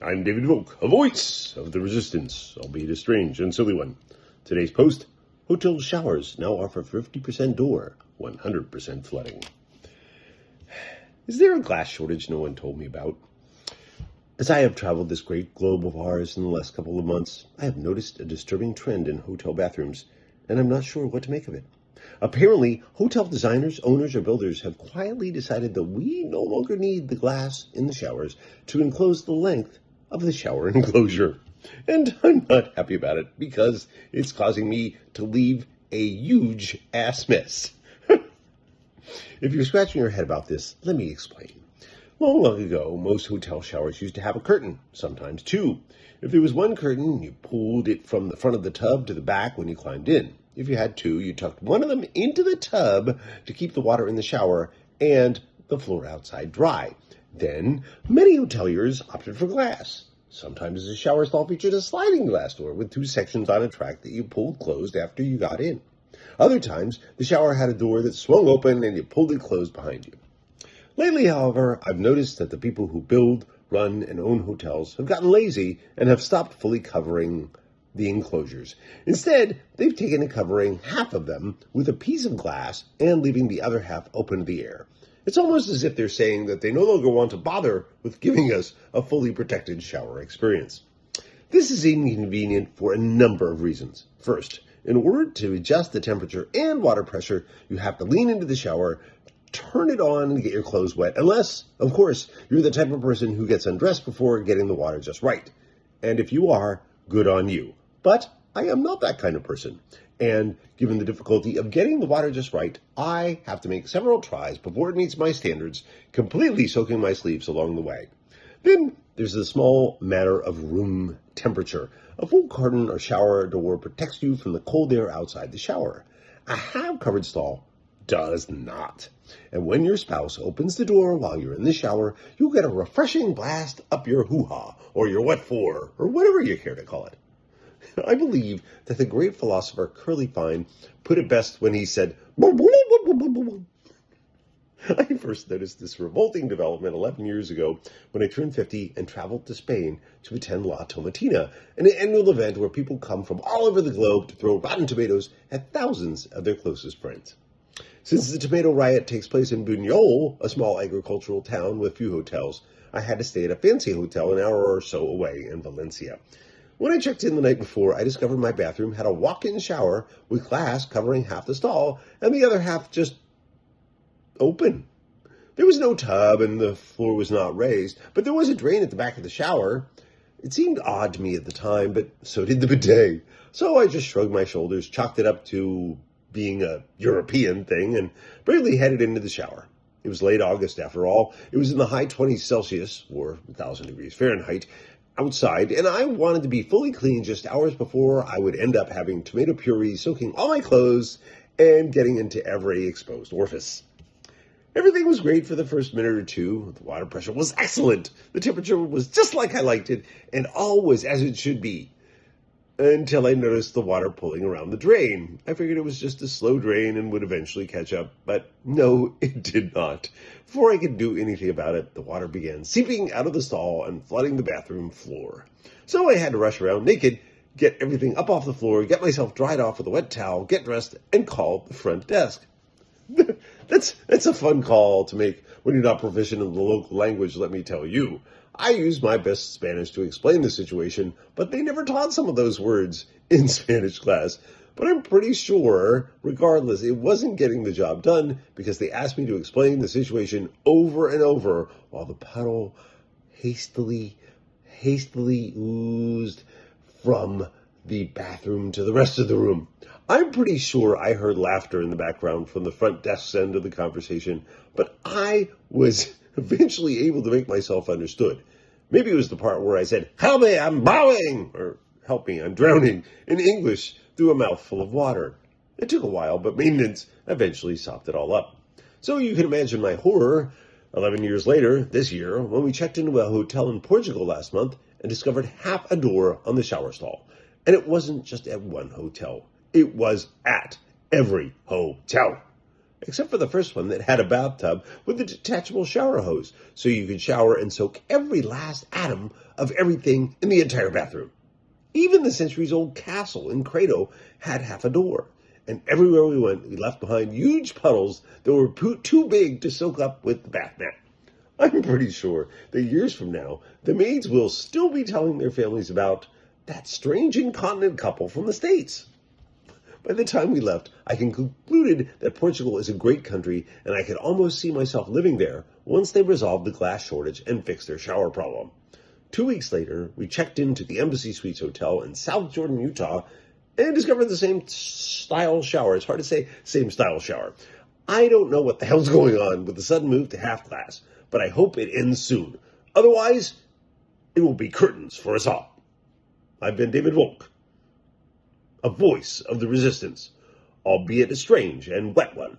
I'm David Volk, a voice of the resistance, albeit a strange and silly one. Today's post, hotel showers now offer 50% door, 100% flooding. Is there a glass shortage no one told me about? As I have traveled this great globe of ours in the last couple of months, I have noticed a disturbing trend in hotel bathrooms, and I'm not sure what to make of it. Apparently, hotel designers, owners, or builders have quietly decided that we no longer need the glass in the showers to enclose the length of the shower enclosure. And I'm not happy about it because it's causing me to leave a huge ass mess. If you're scratching your head about this, let me explain. Long ago, most hotel showers used to have a curtain, sometimes two. If there was one curtain, you pulled it from the front of the tub to the back when you climbed in. If you had two, you tucked one of them into the tub to keep the water in the shower and the floor outside dry. Then, many hoteliers opted for glass. Sometimes the shower stall featured a sliding glass door with two sections on a track that you pulled closed after you got in. Other times, the shower had a door that swung open and you pulled it closed behind you. Lately, however, I've noticed that the people who build, run, and own hotels have gotten lazy and have stopped fully covering the enclosures. Instead, they've taken to covering half of them with a piece of glass and leaving the other half open to the air. It's almost as if they're saying that they no longer want to bother with giving us a fully protected shower experience. This is inconvenient for a number of reasons. First, in order to adjust the temperature and water pressure, you have to lean into the shower, turn it on, and get your clothes wet, unless, of course, you're the type of person who gets undressed before getting the water just right. And if you are, good on you. But I am not that kind of person. And given the difficulty of getting the water just right, I have to make several tries before it meets my standards, completely soaking my sleeves along the way. Then there's the small matter of room temperature. A full curtain or shower door protects you from the cold air outside the shower. A half-covered stall does not. And when your spouse opens the door while you're in the shower, you'll get a refreshing blast up your hoo-ha, or your what-for, or whatever you care to call it. I believe that the great philosopher Curly Fine put it best when he said, I first noticed this revolting development 11 years ago when I turned 50 and traveled to Spain to attend La Tomatina, an annual event where people come from all over the globe to throw rotten tomatoes at thousands of their closest friends. Since the tomato riot takes place in Buñol, a small agricultural town with few hotels, I had to stay at a fancy hotel an hour or so away in Valencia. When I checked in the night before, I discovered my bathroom had a walk-in shower with glass covering half the stall and the other half just open. There was no tub and the floor was not raised, but there was a drain at the back of the shower. It seemed odd to me at the time, but so did the bidet. So I just shrugged my shoulders, chalked it up to being a European thing, and bravely headed into the shower. It was late August after all. It was in the high 20s Celsius, or 1,000 degrees Fahrenheit, outside, and I wanted to be fully clean just hours before I would end up having tomato puree soaking all my clothes and getting into every exposed orifice. Everything was great for the first minute or two. The water pressure was excellent. The temperature was just like I liked it, and all was as it should be. Until I noticed the water pulling around the drain. I figured it was just a slow drain and would eventually catch up, but no, it did not. Before I could do anything about it, the water began seeping out of the stall and flooding the bathroom floor. So I had to rush around naked, get everything up off the floor, get myself dried off with a wet towel, get dressed, and call the front desk. That's a fun call to make when you're not proficient in the local language, let me tell you. I used my best Spanish to explain the situation, but they never taught some of those words in Spanish class. But I'm pretty sure, regardless, it wasn't getting the job done because they asked me to explain the situation over and over while the puddle hastily oozed from the bathroom to the rest of the room. I'm pretty sure I heard laughter in the background from the front desk's end of the conversation, but I was eventually able to make myself understood. Maybe it was the part where I said, "Help me, I'm bowing!" or "Help me, I'm drowning," in English through a mouthful of water. It took a while, but maintenance eventually sopped it all up. So you can imagine my horror 11 years later, this year, when we checked into a hotel in Portugal last month and discovered half a door on the shower stall. And it wasn't just at one hotel. It was at every hotel. except for the first one that had a bathtub with a detachable shower hose, so you could shower and soak every last atom of everything in the entire bathroom. Even the centuries-old castle in Credo had half a door, and everywhere we went, we left behind huge puddles that were too big to soak up with the bath mat. I'm pretty sure that years from now, the maids will still be telling their families about that strange incontinent couple from the States. By the time we left, I concluded that Portugal is a great country, and I could almost see myself living there once they resolved the glass shortage and fixed their shower problem. 2 weeks later, we checked into the Embassy Suites Hotel in South Jordan, Utah, and discovered the same style shower. It's hard to say same style shower. I don't know what the hell's going on with the sudden move to half glass, but I hope it ends soon. Otherwise, it will be curtains for us all. I've been David Volk, a voice of the resistance, albeit a strange and wet one.